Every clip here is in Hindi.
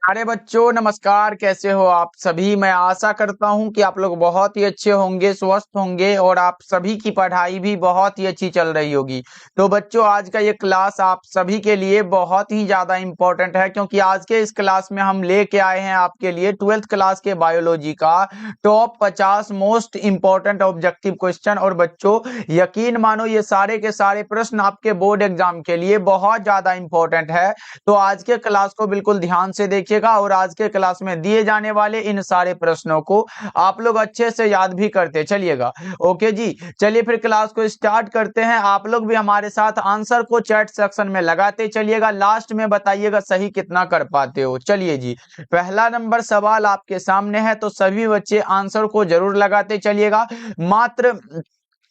अरे बच्चों नमस्कार, कैसे हो आप सभी। मैं आशा करता हूं कि आप लोग बहुत ही अच्छे होंगे, स्वस्थ होंगे और आप सभी की पढ़ाई भी बहुत ही अच्छी चल रही होगी। तो बच्चों आज का ये क्लास आप सभी के लिए बहुत ही ज्यादा इम्पोर्टेंट है, क्योंकि आज के इस क्लास में हम लेके आए हैं आपके लिए 12th क्लास के बायोलॉजी का top 50 most important objective question. और बच्चों यकीन मानो ये सारे के सारे प्रश्न आपके बोर्ड एग्जाम के लिए बहुत ज्यादा इम्पोर्टेंट है। तो आज के क्लास को बिल्कुल ध्यान से देखिएगा और आज के क्लास में दिए जाने वाले इन सारे प्रश्नों को आप लोग अच्छे से याद भी करते चलिएगा। ओके जी, चलिए फिर क्लास को स्टार्ट करते हैं। आप लोग भी हमारे साथ आंसर को चैट सेक्शन में लगाते चलिएगा, लास्ट में बताइएगा सही कितना कर पाते हो। चलिए जी, पहला नंबर सवाल आपके सामने है, तो सभी बच्चे आंसर को जरूर लगाते चलिएगा। मात्र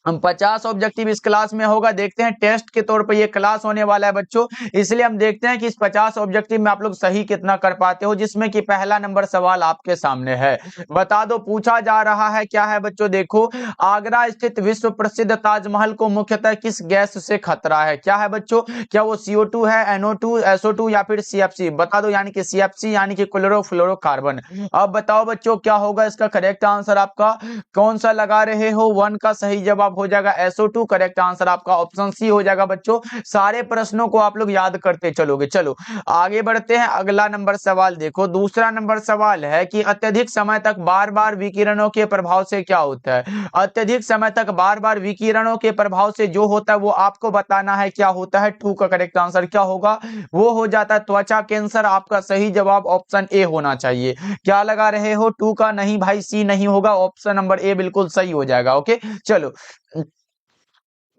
हम 50 ऑब्जेक्टिव इस क्लास में होगा। देखते हैं, टेस्ट के तौर पर ये क्लास होने वाला है बच्चों, इसलिए हम देखते हैं कि इस 50 ऑब्जेक्टिव में आप लोग सही कितना कर पाते हो। जिसमें कि पहला नंबर सवाल आपके सामने है, बता दो पूछा जा रहा है क्या है बच्चों। देखो, आगरा स्थित विश्व प्रसिद्ध ताजमहल को मुख्यतः किस गैस से खतरा है। क्या है बच्चों, क्या वो CO2 है, NO2, SO2 या फिर CFC। बता दो, यानी कि CFC यानी कि क्लोरोफ्लोरोकार्बन। अब बताओ बच्चों क्या होगा इसका करेक्ट आंसर आपका, कौन सा लगा रहे हो। 1 का सही जवाब हो जाएगा SO2। करेक्ट आंसर आपका ऑप्शन सी हो जाएगा बच्चों। सारे प्रश्नों को आप लोग याद करते चलोगे। चलो आगे बढ़ते हैं, अगला नंबर सवाल देखो। दूसरा नंबर सवाल है कि अत्यधिक समय तक बार बार विकिरणों के प्रभाव से क्या होता है। अत्यधिक समय तक बार बार विकिरणों के प्रभाव से जो होता है वो आपको बताना है क्या होता है। 2 का करेक्ट आंसर क्या होगा, वो हो जाता है त्वचा कैंसर। आपका सही जवाब ऑप्शन ए होना चाहिए। क्या लगा रहे हो, 2 का नहीं भाई, सी नहीं होगा, ऑप्शन नंबर ए बिल्कुल सही हो जाएगा। ओके चलो,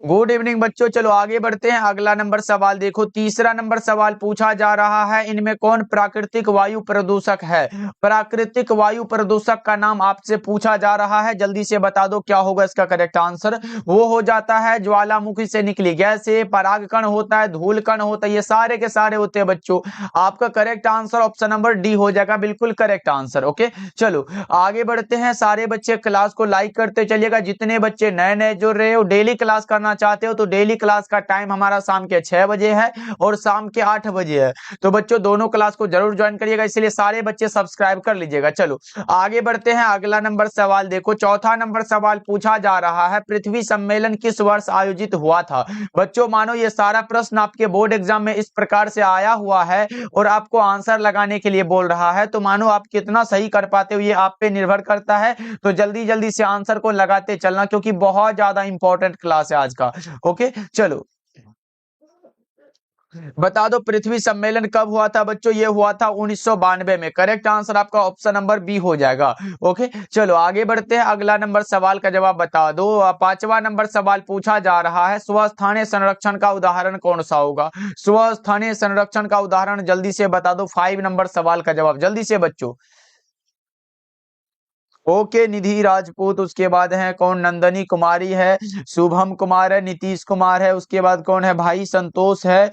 गुड इवनिंग बच्चों। चलो आगे बढ़ते हैं, अगला नंबर सवाल देखो। तीसरा नंबर सवाल पूछा जा रहा है, इनमें कौन प्राकृतिक वायु प्रदूषक है। प्राकृतिक वायु प्रदूषक का नाम आपसे पूछा जा रहा है, जल्दी से बता दो क्या होगा इसका करेक्ट आंसर। वो हो जाता है ज्वालामुखी से निकली गैस, से परागकण होता है, धूल कण होता है, ये सारे के सारे होते हैं बच्चों। आपका correct answer option number D हो जाएगा, बिल्कुल करेक्ट आंसर। ओके चलो आगे बढ़ते हैं। सारे बच्चे क्लास को लाइक करते चलिएगा। जितने बच्चे नए नए जुड़ रहे हो, डेली क्लास करना चाहते हो, तो डेली क्लास का टाइम हमारा शाम के 6 बजे है और शाम के 8 बजे है। तो बच्चों दोनों क्लास को जरूर ज्वाइन करिएगा, इसलिए सारे बच्चे सब्सक्राइब कर लीजिएगा। चलो आगे बढ़ते हैं, अगला नंबर सवाल देखो। चौथा नंबर सवाल पूछा जा रहा है, पृथ्वी सम्मेलन किस वर्ष आयोजित हुआ था। बच्चों मानो ये सारा प्रश्न आपके बोर्ड एग्जाम में इस प्रकार से आया हुआ है और आपको आंसर लगाने के लिए बोल रहा है, तो मानो आप कितना सही कर पाते हो ये आप पे निर्भर करता है। तो जल्दी जल्दी से आंसर को लगाते चलना, क्योंकि बहुत ज्यादा इंपॉर्टेंट क्लास है आज का। ओके चलो, बता दो पृथ्वी सम्मेलन कब हुआ था बच्चों। ये हुआ था 1992 में। करेक्ट आंसर आपका ऑप्शन नंबर बी हो जाएगा। ओके चलो आगे बढ़ते हैं, अगला नंबर सवाल का जवाब बता दो। पांचवा नंबर सवाल पूछा जा रहा है, स्वस्थानीय संरक्षण का उदाहरण कौन सा होगा। स्वस्थानीय संरक्षण का उदाहरण जल्दी से बता दो। 5 नंबर सवाल का जवाब जल्दी से बच्चों। ओके, निधि राजपूत, उसके बाद है कौन, नंदनी कुमारी है, शुभम कुमार है, नीतीश कुमार है, उसके बाद कौन है भाई, संतोष है,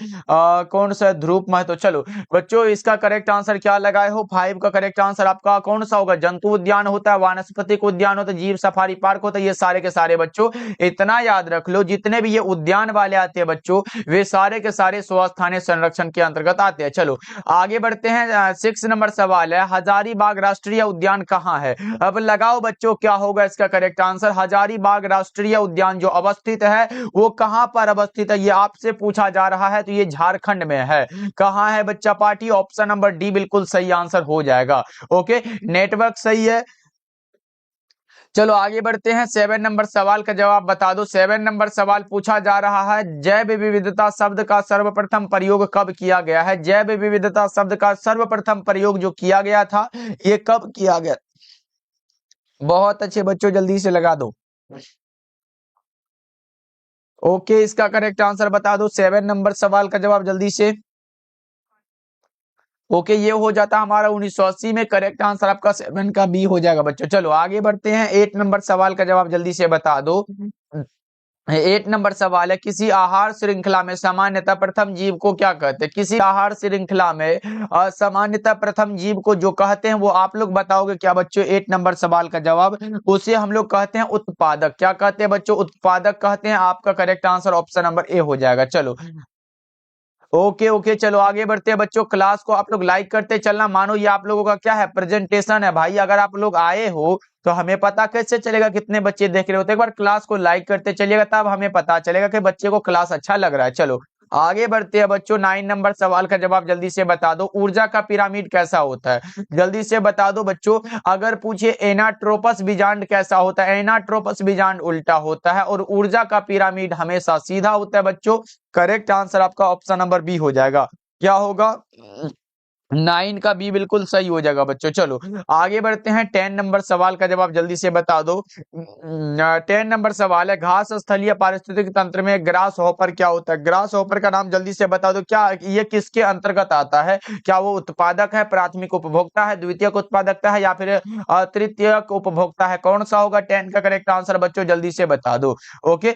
कौन सा ध्रुव महतो। चलो बच्चों इसका करेक्ट आंसर क्या लगाए हो। 5 का करेक्ट आंसर आपका कौन सा होगा। जंतु उद्यान होता है, वानस्पतिक उद्यान होता है, जीव सफारी पार्क होता है, ये सारे के सारे बच्चों इतना याद रख लो, जितने भी ये उद्यान वाले आते हैं बच्चों, वे सारे के सारे स्वस्थानीय संरक्षण के अंतर्गत आते हैं। चलो आगे बढ़ते हैं, 6 नंबर सवाल है, हजारीबाग राष्ट्रीय उद्यान कहाँ है। अब लगाओ बच्चों क्या होगा इसका करेक्ट आंसर। हजारीबाग राष्ट्रीय उद्यान जो अवस्थित है वो कहां पर अवस्थित है, ये आपसे पूछा जा रहा है, तो ये झारखंड में है। कहां है बच्चा पार्टी, ऑप्शन नंबर डी बिल्कुल सही आंसर हो जाएगा। ओके नेटवर्क सही है। चलो आगे बढ़ते हैं, 7 नंबर सवाल का जवाब बता दो। 7 नंबर सवाल पूछा जा रहा है, जैव विविधता शब्द का सर्वप्रथम प्रयोग कब किया गया है। जैव विविधता शब्द का सर्वप्रथम प्रयोग जो किया गया था, ये कब किया गया। बहुत अच्छे बच्चों, जल्दी से लगा दो। ओके इसका करेक्ट आंसर बता दो। 7 नंबर सवाल का जवाब जल्दी से। ओके ये हो जाता हमारा 1980 में। करेक्ट आंसर आपका 7 का बी हो जाएगा बच्चों। चलो आगे बढ़ते हैं, 8 नंबर सवाल का जवाब जल्दी से बता दो। 8 नंबर सवाल है, किसी आहार श्रृंखला में सामान्यतः प्रथम जीव को क्या कहते हैं। किसी आहार श्रृंखला में सामान्यतः प्रथम जीव को जो कहते हैं वो आप लोग बताओगे क्या बच्चों। 8 नंबर सवाल का जवाब, उसे हम लोग कहते हैं उत्पादक। क्या कहते हैं बच्चों, उत्पादक कहते हैं। आपका correct answer option number A हो जाएगा। चलो ओके ओके, चलो आगे बढ़ते हैं बच्चों। क्लास को आप लोग लाइक करते चलना। मानो ये आप लोगों का क्या है, प्रेजेंटेशन है भाई। अगर आप लोग आए हो तो हमें पता कैसे चलेगा कितने बच्चे देख रहे हो। तो एक बार क्लास को लाइक करते चलिएगा, तब हमें पता चलेगा कि बच्चे को क्लास अच्छा लग रहा है। चलो आगे बढ़ते हैं बच्चों। 9 नंबर सवाल का जवाब जल्दी से बता दो। ऊर्जा का पिरामिड कैसा होता है, जल्दी से बता दो बच्चों। अगर पूछे एनाट्रोपस बीजांड कैसा होता है, एनाट्रोपस बीजांड उल्टा होता है और ऊर्जा का पिरामिड हमेशा सीधा होता है बच्चों। करेक्ट आंसर आपका ऑप्शन नंबर बी हो जाएगा। क्या होगा, 9 का बी बिल्कुल सही हो जाएगा बच्चों। चलो आगे बढ़ते हैं। 10 नंबर सवाल का जवाब जल्दी से बता दो। 10 नंबर सवाल है, घास स्थलीय पारिस्थितिक तंत्र में ग्रास हॉपर क्या होता है। ग्रास हॉपर का नाम जल्दी से बता दो। क्या ये किसके अंतर्गत आता है, क्या वो उत्पादक है, प्राथमिक उपभोक्ता है, द्वितीयक उत्पादकता है या फिर तृतीयक उपभोक्ता है। कौन सा होगा 10 का करेक्ट आंसर बच्चों, जल्दी से बता दो। ओके,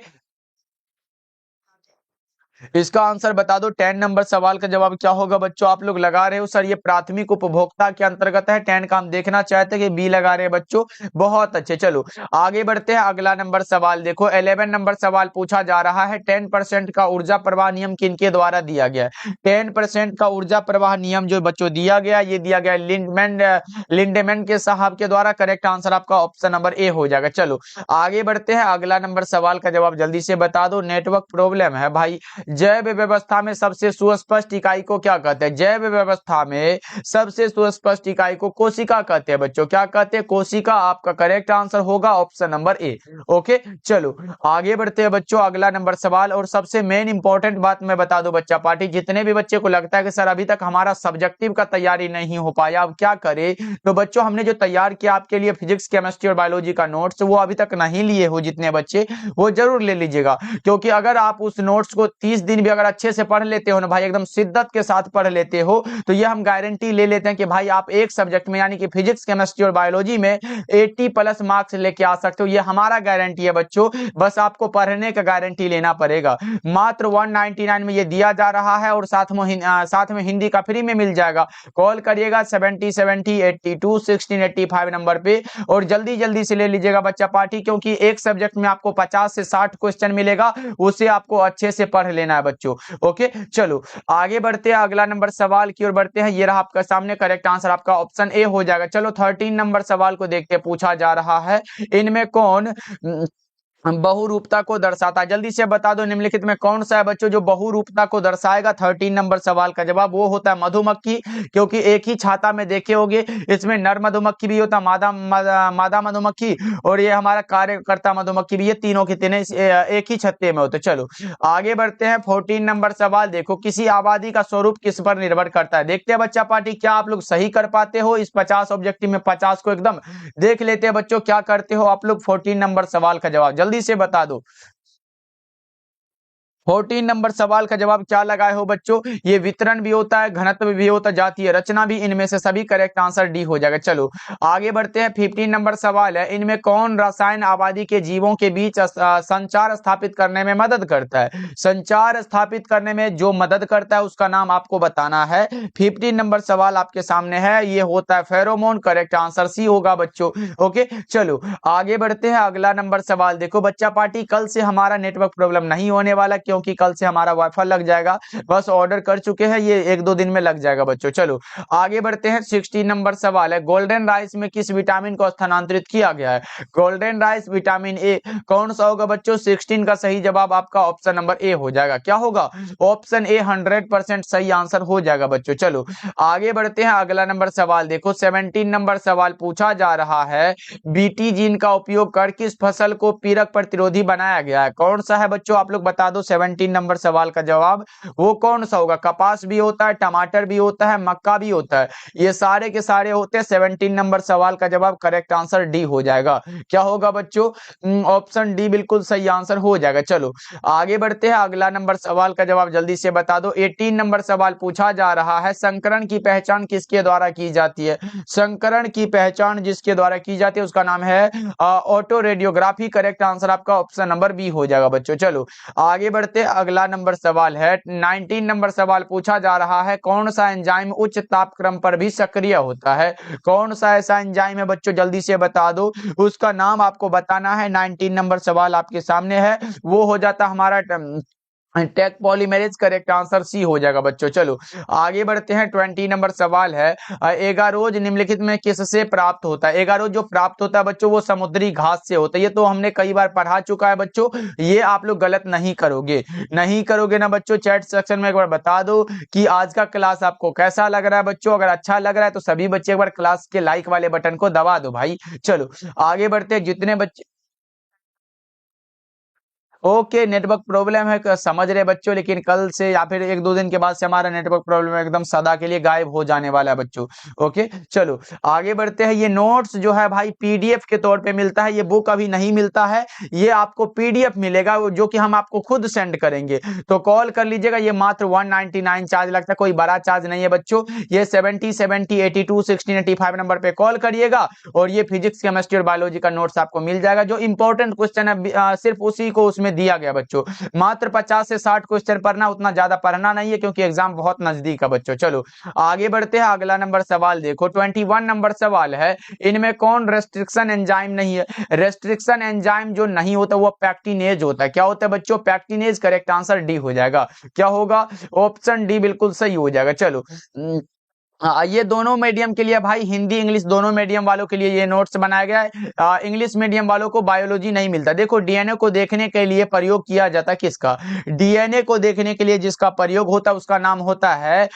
इसका आंसर बता दो। 10 नंबर सवाल का जवाब क्या होगा बच्चों। आप लोग लगा रहे हो सर ये प्राथमिक उपभोक्ता के अंतर्गत है। 10 का हम देखना चाहते हैं कि बी लगा रहे हैं बच्चों, बहुत अच्छे। चलो आगे बढ़ते हैं। अगला नंबर सवाल देखो, 11 नंबर सवाल पूछा जा रहा है। 10% का ऊर्जा प्रवाह नियम किनके द्वारा दिया गया है। 10% का ऊर्जा प्रवाह नियम जो बच्चों दिया गया, ये दिया गया लिंडेमैन के साहब के द्वारा। करेक्ट आंसर आपका ऑप्शन नंबर ए हो जाएगा। चलो आगे बढ़ते हैं। अगला नंबर सवाल का जवाब जल्दी से बता दो। नेटवर्क प्रॉब्लम है भाई। जैव व्यवस्था में सबसे सुस्पष्ट इकाई को क्या कहते हैं। जैव व्यवस्था में सबसे सुस्पष्ट इकाई को कोशिका कहते हैं बच्चों। क्या कहते हैं, कोशिका। आपका करेक्ट आंसर होगा ऑप्शन नंबर ए। ओके, चलो आगे बढ़ते हैं बच्चों। अगला नंबर सवाल, और सबसे मेन इंपॉर्टेंट बात मैं बता दूं बच्चा पार्टी, जितने भी बच्चे को लगता है कि सर अभी तक हमारा सब्जेक्टिव का तैयारी नहीं हो पाया, अब क्या करे, तो बच्चों हमने जो तैयार किया आपके लिए फिजिक्स केमिस्ट्री और बायोलॉजी का नोट्स, वो अभी तक नहीं लिए हो जितने बच्चे, वो जरूर ले लीजिएगा। क्योंकि अगर आप उस नोट्स को 30 दिन भी अगर अच्छे से पढ़ लेते हो ना भाई, एकदम शिद्दत के साथ पढ़ लेते हो, तो ये हम गारंटी ले लेते हैं कि भाई आप एक सब्जेक्ट में यानी कि फिजिक्स केमिस्ट्री और बायोलॉजी में 80+ मार्क्स लेके आ सकते हो। ये हमारा गारंटी है बच्चों, बस आपको पढ़ने का गारंटी लेना पड़ेगा। मात्र 199 में ये दिया जा रहा है और साथ में हिंदी का फ्री में मिल जाएगा। कॉल करिएगा 7070821685 नंबर पे और जल्दी जल्दी से ले लीजिएगा बच्चा पार्टी, क्योंकि एक सब्जेक्ट में आपको 50 से 60 क्वेश्चन मिलेगा, उसे आपको अच्छे से पढ़ लेना है बच्चों। ओके, चलो आगे बढ़ते हैं। अगला नंबर सवाल की ओर बढ़ते हैं। ये रहा आपका सामने, करेक्ट आंसर आपका ऑप्शन ए हो जाएगा। चलो 13 नंबर सवाल को देखते हैं। पूछा जा रहा है, इनमें कौन बहुरूपता को दर्शाता है। जल्दी से बता दो निम्नलिखित में कौन सा है बच्चों जो बहुरूपता को दर्शाएगा। 13 नंबर सवाल का जवाब वो होता है मधुमक्खी, क्योंकि एक ही छाता में देखे होंगे, इसमें नर मधुमक्खी भी होता है, मादा मधुमक्खी और ये हमारा कार्यकर्ता मधुमक्खी भी, ये तीनों के तीनों एक ही छत्ते में होते। चलो आगे बढ़ते हैं। 14 नंबर सवाल देखो, किसी आबादी का स्वरूप किस पर निर्भर करता है। देखते हैं बच्चा पार्टी क्या आप लोग सही कर पाते हो। इस 50 ऑब्जेक्टिव में 50 को एकदम देख लेते हैं बच्चों, क्या करते हो आप लोग। 14 नंबर सवाल का जवाब जल्दी से बता दो। 14 नंबर सवाल का जवाब क्या लगाए हो बच्चों, ये वितरण भी होता है, घनत्व भी होता है, जातीय रचना भी, इनमें से सभी करेक्ट आंसर डी हो जाएगा। चलो आगे बढ़ते हैं। 15 नंबर सवाल है, इनमें कौन रसायन आबादी के जीवों के बीच संचार स्थापित करने में मदद करता है। संचार स्थापित करने में जो मदद करता है उसका नाम आपको बताना है। 15 नंबर सवाल आपके सामने है, ये होता है फेरोमोन। करेक्ट आंसर सी होगा बच्चों। ओके, चलो आगे बढ़ते हैं। अगला नंबर सवाल देखो बच्चा पार्टी, कल से हमारा नेटवर्क प्रॉब्लम नहीं होने वाला, क्योंकि कल से हमारा वाईफाई लग जाएगा। बस ऑर्डर कर चुके हैं, ये 1-2 दिन में लग जाएगा बच्चों। चलो आगे बढ़ते हैं। 16 नंबर सवाल है, गोल्डन राइस में किस विटामिन को स्थानांतरित किया गया है। गोल्डन राइस विटामिन ए, कौन सा होगा बच्चों। 16 का सही जवाब आपका ऑप्शन नंबर ए हो जाएगा। क्या होगा, ऑप्शन ए 100% सही आंसर हो जाएगा बच्चों। चलो आगे बढ़ते हैं। अगला नंबर सवाल देखो, 17 नंबर सवाल पूछा जा रहा है, बीटी जीन का उपयोग कर किस फसल को पीड़क प्रतिरोधी बनाया गया है। कौन सा है बच्चों, आप लोग बता दो। 17 नंबर सवाल का जवाब वो कौन सा होगा। कपास भी होता है, टमाटर भी होता है, मक्का भी होता है, ये सारे के सारे होते हैं। 17 नंबर सवाल का जवाब करेक्ट आंसर डी हो जाएगा। क्या होगा बच्चों, ऑप्शन डी बिल्कुल सही आंसर हो जाएगा। चलो आगे बढ़ते हैं। अगला नंबर सवाल का जवाब जल्दी से बता दो। 18 नंबर सवाल पूछा जा रहा है, संकरण की पहचान किसके द्वारा की जाती है। संकरण की पहचान जिसके द्वारा की जाती है उसका नाम है ऑटो रेडियोग्राफी। करेक्ट आंसर आपका ऑप्शन नंबर बी हो जाएगा बच्चों। चलो आगे बढ़ते, अगला नंबर सवाल है 19 नंबर सवाल पूछा जा रहा है, कौन सा एंजाइम उच्च तापक्रम पर भी सक्रिय होता है। कौन सा ऐसा एंजाइम है बच्चों, जल्दी से बता दो, उसका नाम आपको बताना है। 19 नंबर सवाल आपके सामने है, वो हो जाता हमारा take polymerase, correct answer C हो जाएगा बच्चों। चलो आगे बढ़ते हैं। 20 नंबर सवाल है, एगारोज निम्नलिखित में किससे प्राप्त होता है? एगारोज जो प्राप्त होता है बच्चों वो समुद्री घास से होता है। ये तो हमने कई बार पढ़ा चुका है बच्चों, ये आप लोग गलत नहीं करोगे। नहीं करोगे ना बच्चों? चैट सेक्शन में एक बार बता दो कि आज का क्लास आपको कैसा लग रहा है बच्चों। अगर अच्छा लग रहा है तो सभी बच्चे एक बार क्लास के लाइक वाले बटन को दबा दो भाई। चलो आगे बढ़ते हैं। जितने बच्चे ओके, नेटवर्क प्रॉब्लम है समझ रहे बच्चों, लेकिन कल से या फिर एक दो दिन के बाद से हमारा नेटवर्क प्रॉब्लम एकदम सदा के लिए गायब हो जाने वाला है बच्चों। ओके चलो आगे बढ़ते हैं। ये नोट्स जो है भाई पीडीएफ के तौर पे मिलता है, ये बुक अभी नहीं मिलता है, ये आपको पीडीएफ मिलेगा जो कि हम आपको खुद सेंड करेंगे। तो कॉल कर लीजिएगा, ये मात्र 199 चार्ज लगता है, कोई बड़ा चार्ज नहीं है बच्चों। ये 70 70 82 16 85 नंबर पे कॉल करिएगा और ये फिजिक्स केमिस्ट्री और बायोलॉजी का नोट्स आपको मिल जाएगा। जो इंपॉर्टेंट क्वेश्चन है सिर्फ उसी को उसमें दिया गया बच्चों। मात्र 50 से 60 क्वेश्चन पढ़ना, उतना ज्यादा पढ़ना नहीं है क्योंकि एग्जाम बहुत नजदीक है बच्चों। चलो आगे बढ़ते हैं। अगला नंबर सवाल देखो, 21 नंबर सवाल है, इनमें कौन रेस्ट्रिक्शन एंजाइम नहीं है? रेस्ट्रिक्शन एंजाइम जो नहीं होता वो पैक्टिनेज होता है। क्या होता है बच्चों? पैक्टिनेज। करेक्ट आंसर डी हो जाएगा। क्या होगा? ऑप्शन डी बिल्कुल सही हो जाएगा। चलो हाँ, ये दोनों मीडियम के लिए भाई, हिंदी इंग्लिश दोनों मीडियम वालों के लिए ये नोट्स बनाया गया है। इंग्लिश मीडियम वालों को बायोलॉजी नहीं मिलता। देखो डीएनए को देखने के लिए प्रयोग किया जाता है किसका? डीएनए को देखने के लिए जिसका प्रयोग होता है उसका नाम होता है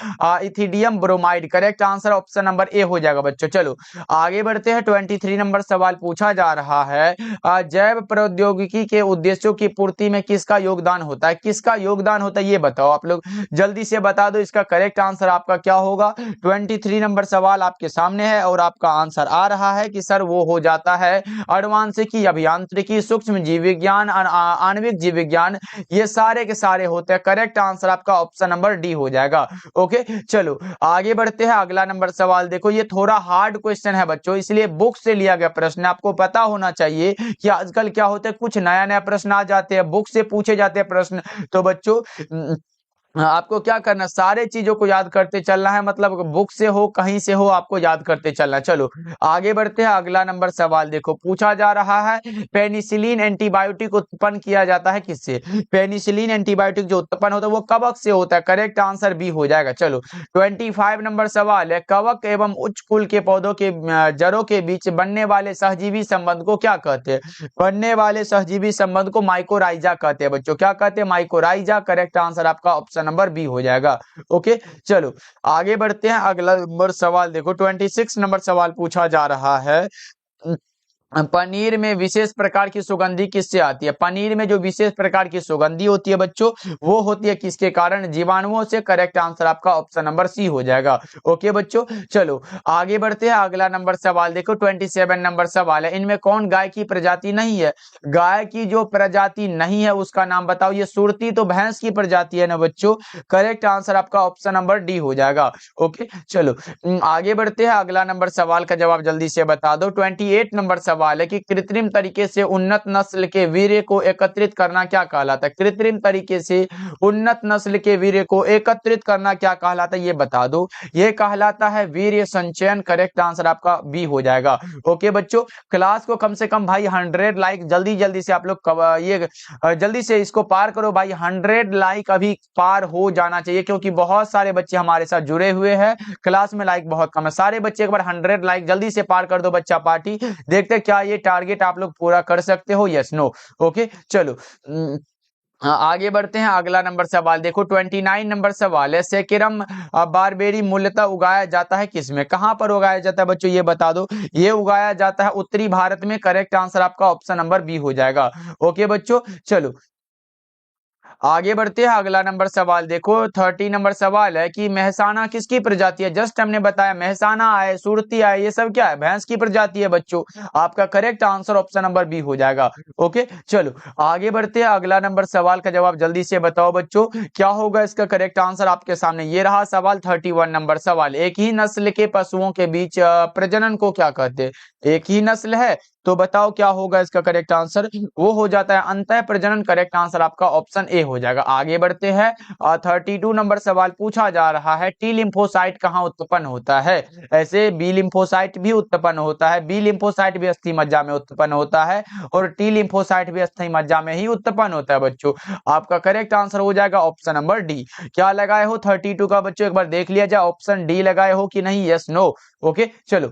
ethidium bromide. Correct answer option number A हो जाएगा बच्चों। चलो आगे बढ़ते हैं। 23 नंबर सवाल पूछा जा रहा है, जैव प्रौद्योगिकी के उद्देश्यों की पूर्ति में किसका योगदान होता है? किसका योगदान होता है ये बताओ आप लोग, जल्दी से बता दो। इसका करेक्ट आंसर आपका क्या होगा? 23 नंबर सवाल आपके सामने है और आपका आंसर आ रहा है कि सर वो हो जाता है आनुवांशिकी, अभियांत्रिकी, सूक्ष्म जीव विज्ञान, आणविक जीव विज्ञान, ये सारे के सारे होते हैं। करेक्ट आंसर आपका ऑप्शन नंबर डी हो जाएगा। ओके चलो आगे बढ़ते हैं। अगला नंबर सवाल देखो, ये थोड़ा हार्ड क्वेश्चन है बच्चों, इसलिए बुक से लिया गया प्रश्न। आपको पता होना चाहिए कि आजकल क्या होता है, कुछ नया नया प्रश्न आ जाते हैं, बुक से पूछे जाते हैं प्रश्न। तो बच्चों आपको क्या करना, सारे चीजों को याद करते चलना है, मतलब बुक से हो कहीं से हो आपको याद करते चलना है। चलो आगे बढ़ते हैं। अगला नंबर सवाल देखो, पूछा जा रहा है, पेनिसिलिन एंटीबायोटिक उत्पन्न किया जाता है किससे? पेनिसिलिन एंटीबायोटिक जो उत्पन्न होता है वो कवक से होता है। करेक्ट आंसर बी हो जाएगा। चलो 25 नंबर सवाल है, कवक एवं उच्च कुल के पौधों के जड़ों के बीच बनने वाले सहजीवी संबंध को क्या कहते हैं? बनने वाले सहजीवी संबंध को माइकोराइजा कहते हैं बच्चों। क्या कहते हैं? माइकोराइजा। करेक्ट आंसर आपका ऑप्शन नंबर बी हो जाएगा। ओके चलो आगे बढ़ते हैं। अगला नंबर सवाल देखो, 26 नंबर सवाल पूछा जा रहा है, पनीर में विशेष प्रकार की सुगंधी किससे आती है? पनीर में जो विशेष प्रकार की सुगंधी होती है बच्चों वो होती है किसके कारण? जीवाणुओं से। करेक्ट आंसर आपका ऑप्शन नंबर सी हो जाएगा। ओके बच्चों चलो आगे बढ़ते हैं। अगला नंबर सवाल देखो, 27 नंबर सवाल है, इनमें कौन गाय की प्रजाति नहीं है? गाय की जो प्रजाति नहीं है उसका नाम बताओ। ये सुरती तो भैंस की प्रजाति है ना बच्चों। करेक्ट आंसर आपका ऑप्शन नंबर डी हो जाएगा। ओके चलो आगे बढ़ते हैं। अगला नंबर सवाल का जवाब जल्दी से बता दो। 28 नंबर सवाल है कि कृत्रिम तरीके से उन्नत नस्ल के वीर्य को एकत्रित करना क्या कहलाता है? कृत्रिम तरीके से उन्नत नस्ल के वीर्य को एकत्रित करना क्या कहलाता है ये बता दो। ये कहलाता है वीर्य संचयन। करेक्ट आंसर आपका बी हो जाएगा। ओके बच्चों क्लास को कम से कम भाई 100 लाइक जल्दी जल्दी से आप लोग ये जल्दी से इसको पार करो भाई। 100 लाइक अभी पार हो जाना चाहिए क्योंकि बहुत सारे बच्चे हमारे साथ जुड़े हुए हैं। क्लास में लाइक बहुत कम है, सारे बच्चे एक बार 100 लाइक जल्दी से पार कर दो बच्चा पार्टी। देखते क्या ये टारगेट आप लोग पूरा कर सकते हो, यस नो? ओके चलो हाँ, आगे बढ़ते हैं। अगला नंबर सवाल देखो, 29 नंबर सवाल है, सेकेरम बारबेरी मूलतः उगाया जाता है किसमें? कहां पर उगाया जाता है बच्चों ये बता दो। ये उगाया जाता है उत्तरी भारत में। करेक्ट आंसर आपका ऑप्शन नंबर बी हो जाएगा। ओके बच्चों चलो आगे बढ़ते हैं। अगला नंबर सवाल देखो, 30 नंबर सवाल है कि मेहसाना किसकी प्रजाति है? जस्ट हमने बताया मेहसाना आए, सुरती आए, ये सब क्या है? भैंस की प्रजाति है बच्चों। आपका correct answer option number B हो जाएगा। ओके चलो आगे बढ़ते हैं। अगला नंबर सवाल का जवाब जल्दी से बताओ बच्चों, क्या होगा इसका करेक्ट आंसर? आपके सामने ये रहा सवाल। 31 नंबर सवाल, एक ही नस्ल के पशुओं के बीच प्रजनन को क्या कहते हैं? एक ही नस्ल है तो बताओ क्या होगा इसका करेक्ट आंसर, वो हो जाता है अंतः प्रजनन। करेक्ट आंसर आपका ऑप्शन ए हो जाएगा। आगे बढ़ते हैं, 32 नंबर सवाल पूछा जा रहा है, टी लिम्फोसाइट कहाँ उत्पन्न होता है। ऐसे बी लिम्फोसाइट भी उत्पन्न होता है, बी लिम्फोसाइट भी अस्थि मज्जा में उत्पन्न होता है, और टी लिम्फोसाइट भी अस्थि मज्जा में ही उत्पन्न होता है बच्चों। आपका करेक्ट आंसर हो जाएगा ऑप्शन नंबर डी। क्या लगाए हो 32 का बच्चों, एक बार देख लिया जाए ऑप्शन डी लगाए हो कि नहीं, यस नो। ओके चलो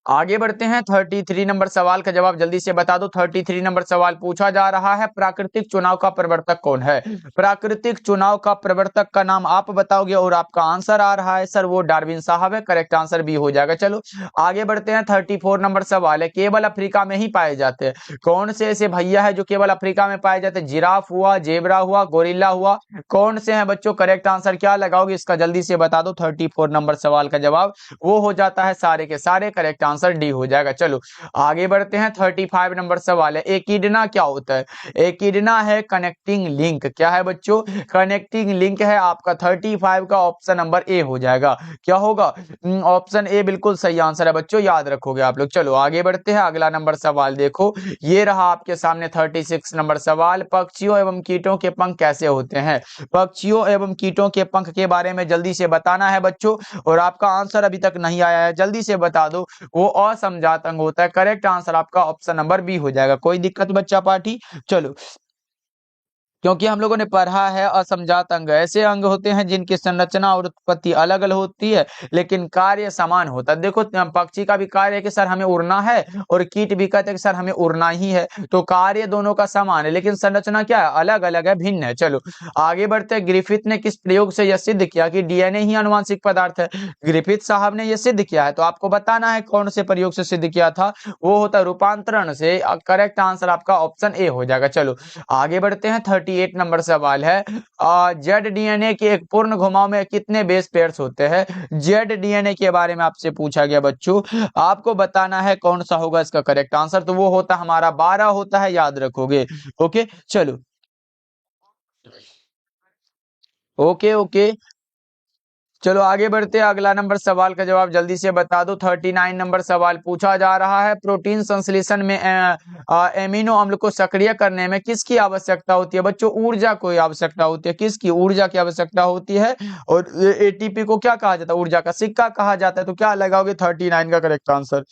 आगे बढ़ते हैं, 33 नंबर सवाल का जवाब जल्दी से बता दो। 33 नंबर सवाल पूछा जा रहा है, प्राकृतिक चुनाव का प्रवर्तक कौन है। प्राकृतिक चुनाव का प्रवर्तक का नाम आप बताओगे और आपका आंसर आ रहा है सर वो डार्विन साहब है। करेक्ट आंसर भी हो जाएगा। चलो आगे बढ़ते हैं, 34 नंबर सवाल है, केवल अफ्रीका में ही पाए जाते हैं। कौन से ऐसे भैया है जो केवल अफ्रीका में पाए जाते हैं। जिराफ हुआ, जेबरा हुआ, गोरिल्ला हुआ, कौन से हैं बच्चों। करेक्ट आंसर क्या लगाओगे इसका जल्दी से बता दो। 34 नंबर सवाल का जवाब वो हो जाता है सारे के सारे। करेक्ट आंसर डी हो जाएगा। चलो आगे बढ़ते हैं, 35 नंबर सवाल है, एकिडना क्या होता है। एकिडना है कनेक्टिंग लिंक। क्या है बच्चों, कनेक्टिंग लिंक है। आपका 35 का ऑप्शन नंबर ए हो जाएगा। क्या होगा, ऑप्शन ए बिल्कुल सही आंसर है बच्चों, याद रखोगे आप लोग। चलो आगे बढ़ते हैं, अगला नंबर सवाल देखो, ये रहा आपके सामने 36 नंबर सवाल, पक्षियों एवं कीटों के पंख कैसे होते हैं। पक्षियों एवं कीटों के पंख के बारे में जल्दी से बताना है बच्चों, और आपका आंसर अभी तक नहीं आया है जल्दी से बता दो। वो असमजात अंग होता है। करेक्ट आंसर आपका ऑप्शन नंबर बी हो जाएगा। कोई दिक्कत बच्चा पार्टी। चलो क्योंकि हम लोगों ने पढ़ा है असमजात अंग ऐसे अंग होते हैं जिनकी संरचना और उत्पत्ति अलग अलग होती है लेकिन कार्य समान होता है। देखो पक्षी का भी कार्य है कि सर हमें उड़ना है, और कीट भी कहते हैं कि सर हमें उड़ना ही है, तो कार्य दोनों का समान है लेकिन संरचना क्या है, अलग अलग है, भिन्न है। चलो आगे बढ़ते हैं, ग्रिफिथ ने किस प्रयोग से यह सिद्ध किया कि डीएनए ही अनुवांशिक पदार्थ है। ग्रिफिथ साहब ने यह सिद्ध किया है, तो आपको बताना है कौन से प्रयोग से सिद्ध किया था। वो होता है रूपांतरण से। करेक्ट आंसर आपका ऑप्शन ए हो जाएगा। चलो आगे बढ़ते हैं, 38 नंबर सवाल है, जेड डीएनए के एक पूर्ण घुमाव में कितने बेस पेयर्स होते हैं। जेड डीएनए के बारे में आपसे पूछा गया बच्चों, आपको बताना है कौन सा होगा इसका करेक्ट आंसर, तो वो होता हमारा 12 होता है, याद रखोगे। ओके चलो ओके ओके चलो आगे बढ़ते हैं, अगला नंबर सवाल का जवाब जल्दी से बता दो। 39 नंबर सवाल पूछा जा रहा है, प्रोटीन संश्लेषण में एमिनो अम्ल को सक्रिय करने में किसकी आवश्यकता होती है बच्चों। ऊर्जा की आवश्यकता होती है। किसकी, ऊर्जा की आवश्यकता होती है। और एटीपी को क्या कहा जाता है, ऊर्जा का सिक्का कहा जाता है। तो क्या लगाओगे 39 का करेक्ट आंसर।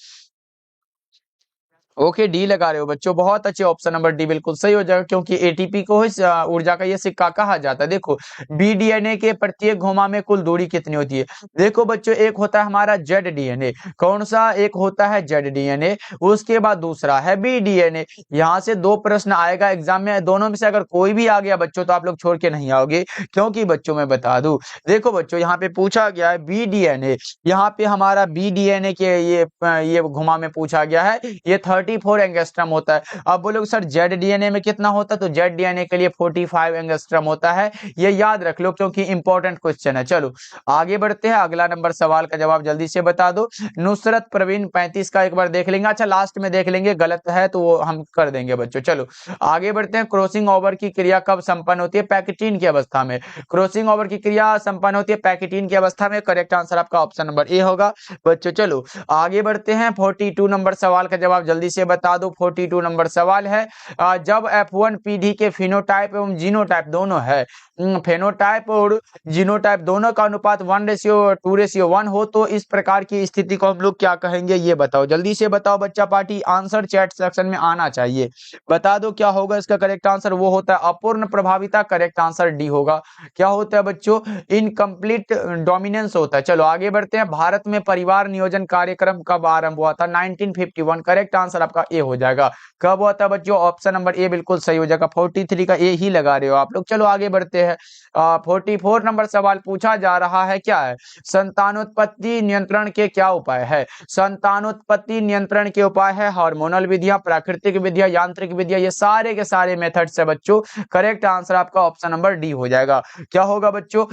ओके डी लगा रहे हो बच्चों, बहुत अच्छे, ऑप्शन नंबर डी बिल्कुल सही हो जाएगा, क्योंकि एटीपी को ही ऊर्जा का ये सिक्का कहा जाता है। देखो बी डीएनए के प्रत्येक घुमा में कुल दूरी कितनी होती है। देखो बच्चों एक होता है हमारा जेड डीएनए, कौन सा, एक होता है जेड डीएनए, उसके बाद दूसरा है बी डीएनए। यहाँ से दो प्रश्न आएगा एग्जाम में, दोनों में से अगर कोई भी आ गया बच्चों तो आप लोग छोड़ के नहीं आओगे, क्योंकि बच्चों मैं बता दूं, देखो बच्चों यहाँ पे पूछा गया है बी डीएनए, यहाँ पे हमारा बी डीएनए के ये घुमा में पूछा गया है, ये 34 एंगस्ट्रम होता है। अब बोलोगे सर जेड डीएनए में कितना होता है, तो जेड डीएनए के लिए 45 एंगस्ट्रम होता है। ये याद रख लो क्योंकि इंपॉर्टेंट क्वेश्चन है। चलो आगे बढ़ते हैं, अगला नंबर सवाल का जवाब जल्दी से बता दो। नुसरत प्रवीण 35 का एक बार देख लेंगे, अच्छा लास्ट में देख लेंगे, गलत है तो वो हम कर देंगे बच्चों। चलो आगे बढ़ते हैं, क्रॉसिंग ओवर की क्रिया कब संपन्न होती है। पैकेटीन की अवस्था में। क्रॉसिंग ओवर की क्रिया संपन्न होती है पैकेटीन की अवस्था में। करेक्ट आंसर आपका ऑप्शन नंबर ए होगा बच्चों। चलो आगे बढ़ते हैं, 42 नंबर सवाल का जवाब जल्दी से बता दो। 42 नंबर सवाल है, जब F1 पीढ़ी के फिनोटाइप एवं जीनोटाइप दोनों है, फेनोटाइप और जीनोटाइप दोनों का अनुपात 1:2:1 हो तो इस प्रकार की स्थिति को हम लोग क्या कहेंगे, ये बताओ जल्दी से बताओ बच्चा पार्टी, आंसर चैट सेक्शन में आना चाहिए। बता दो क्या होगा इसका करेक्ट आंसर, वो होता है अपूर्ण प्रभाविता। करेक्ट आंसर डी होगा। क्या होता है बच्चों, इनकम्प्लीट डोमिनेंस होता है। चलो आगे बढ़ते हैं, भारत में परिवार नियोजन कार्यक्रम कब आरंभ हुआ था। 1951। करेक्ट आंसर आपका ए हो जाएगा। कब हुआ था बच्चों, ऑप्शन नंबर ए बिल्कुल सही हो जाएगा। 43 का ए ही लगा रहे हो आप लोग। चलो आगे बढ़ते हैं, 44 नंबर सवाल पूछा जा रहा है, क्या है, संतानोत्पत्ति नियंत्रण के क्या उपाय है। संतानोत्पत्ति नियंत्रण के उपाय है हार्मोनल विधियां, प्राकृतिक विधियां, यांत्रिक विधियां, ये सारे के सारे मेथड्स है बच्चों। करेक्ट आंसर आपका ऑप्शन नंबर डी हो जाएगा। क्या होगा बच्चों,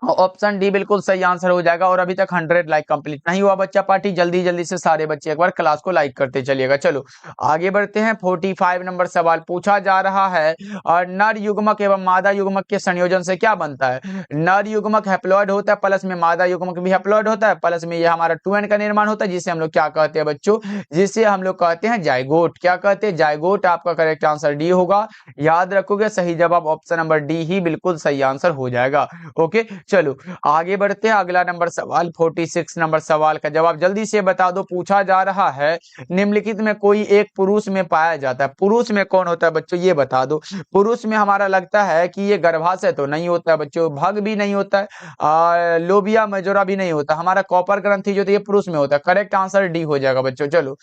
ऑप्शन डी बिल्कुल सही आंसर हो जाएगा। और अभी तक 100 लाइक कंप्लीट नहीं हुआ बच्चा पार्टी, जल्दी जल्दी से सारे बच्चे एक बार क्लास को लाइक करते चलिएगा। चलो आगे बढ़ते हैं। 45 नंबर सवाल पूछा जा रहा है, और नर युग्मक एवं मादा युग्मक के संयोजन से क्या बनता है। नर युग्मक हैप्लॉइड होता है, प्लस में मादा युग्मक भी हैप्लॉइड होता है, प्लस में ये हमारा 2n का निर्माण होता है, जिसे हम लोग क्या कहते हैं बच्चों, जिसे हम लोग कहते हैं जाइगोट। क्या कहते हैं, जाइगोट। आपका करेक्ट आंसर डी होगा। याद रखोगे, सही जवाब ऑप्शन नंबर डी ही बिल्कुल सही आंसर हो जाएगा। ओके चलो आगे बढ़ते हैं। अगला नंबर सवाल 46 नंबर सवाल का जवाब जल्दी से बता दो। पूछा जा रहा है, निम्नलिखित में कोई एक पुरुष में पाया जाता है। पुरुष में कौन होता है बच्चों, ये बता दो। पुरुष में हमारा लगता है कि ये गर्भाशय तो नहीं होता है बच्चों, भग भी नहीं होता है, लोबिया मेजोरा भी नहीं होता, हमारा कॉपर ग्रंथि जो है ये पुरुष में होता है। करेक्ट आंसर डी हो जाएगा बच्चों। चलो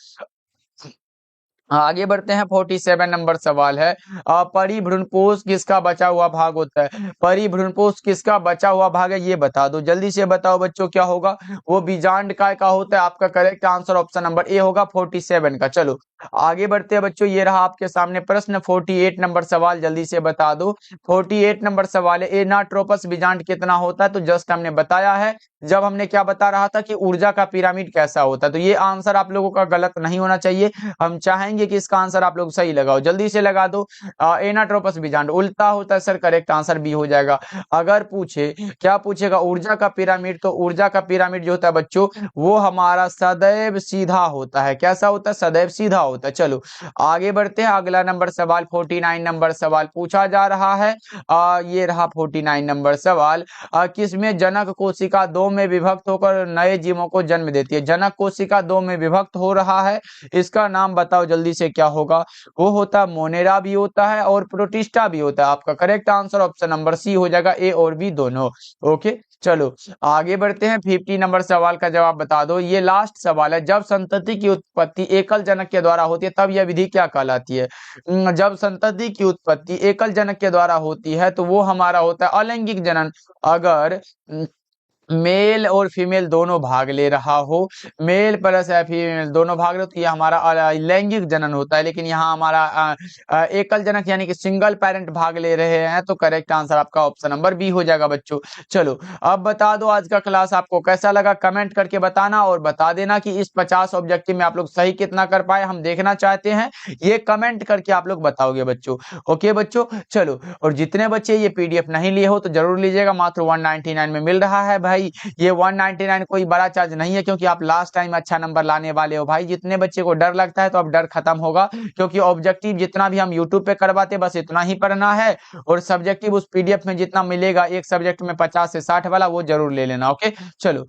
आगे बढ़ते हैं। 47 नंबर सवाल है, परिभ्रूणकोष किसका बचा हुआ भाग होता है। परिभ्रूणकोष किसका बचा हुआ भाग है, ये बता दो। जल्दी से बताओ बच्चों क्या होगा, वो बीजांड काय का होता है। आपका correct answer option number A होगा 47 का। चलो आगे बढ़ते हैं बच्चों, ये रहा आपके सामने प्रश्न। 48 नंबर सवाल जल्दी से बता दो। 48 नंबर सवाल है, एनाट्रोपस बीजांड कितना होता है। तो जस्ट हमने बताया है, जब हमने क्या बता रहा था कि ऊर्जा का पिरामिड कैसा होता है। तो ये आंसर आप लोगों का गलत नहीं होना चाहिए, हम चाहेंगे कि इसका आंसर आप लोग सही लगाओ। जल्दी से लगा दो। एनाट्रोपस बीजांड उल्टा होता है सर, करेक्ट आंसर बी हो जाएगा। अगर पूछे, क्या पूछेगा, ऊर्जा का पिरामिड, तो ऊर्जा का पिरामिड जो होता है बच्चों, वो हमारा सदैव सीधा होता है। कैसा होता है, सदैव सीधा होता है। चलो आगे बढ़ते हैं। अगला नंबर सवाल 49 नंबर सवाल पूछा जा रहा है। ये रहा 49 नंबर सवाल, किसमें जनक कोशिका दो में विभक्त होकर नए जीवों को जन्म देती है। जनक कोशिका दो में विभक्त हो रहा है, इसका नाम बताओ जल्दी से क्या होगा। वो होता है मोनेरा भी होता है और प्रोटिस्टा भी होता है। आपका correct answer option number C हो जाएगा, ए और बी दोनों। ओके चलो आगे बढ़ते हैं। 50 नंबर सवाल का जवाब बता दो। ये लास्ट सवाल है, जब संतति की उत्पत्ति एकल जनक के द्वारा होती है तब यह विधि क्या कहलाती है। जब संतति की उत्पत्ति एकल जनक के द्वारा होती है तो वो हमारा होता है अलैंगिक जनन। अगर मेल और फीमेल दोनों भाग ले रहा हो, मेल प्लस या फीमेल दोनों भाग रहे हो, तो ये हमारा लैंगिक जनन होता है। लेकिन यहाँ हमारा एकल जनक यानी कि सिंगल पेरेंट भाग ले रहे हैं, तो करेक्ट आंसर आपका ऑप्शन नंबर बी हो जाएगा बच्चों। चलो अब बता दो आज का क्लास आपको कैसा लगा, कमेंट करके बताना, और बता देना कि इस 50 ऑब्जेक्टिव में आप लोग सही कितना कर पाए, हम देखना चाहते हैं। ये कमेंट करके आप लोग बताओगे बच्चों। ओके बच्चों चलो, और जितने बच्चे ये पीडीएफ नहीं लिए हो तो जरूर लीजिएगा, मात्र 199 में मिल रहा है भाई। ये 199 कोई बड़ा चार्ज नहीं है, क्योंकि आप लास्ट टाइम अच्छा नंबर लाने वाले हो भाई। जितने बच्चे को डर लगता है तो अब डर खत्म होगा, क्योंकि ऑब्जेक्टिव जितना भी हम यूट्यूब पे करवाते बस इतना ही पढ़ना है, और सब्जेक्टिव उस पीडीएफ में जितना मिलेगा, एक सब्जेक्ट में 50 से 60 वाला, वो जरूर ले लेना। ओके चलो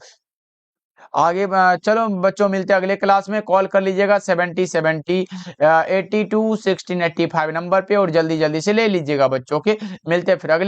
आगे चलो बच्चों, मिलते हैं अगले क्लास में। कॉल कर लीजिएगा 70 82 16 85 नंबर पे, और जल्दी जल्दी से ले लीजिएगा बच्चों के। मिलते हैं फिर अगले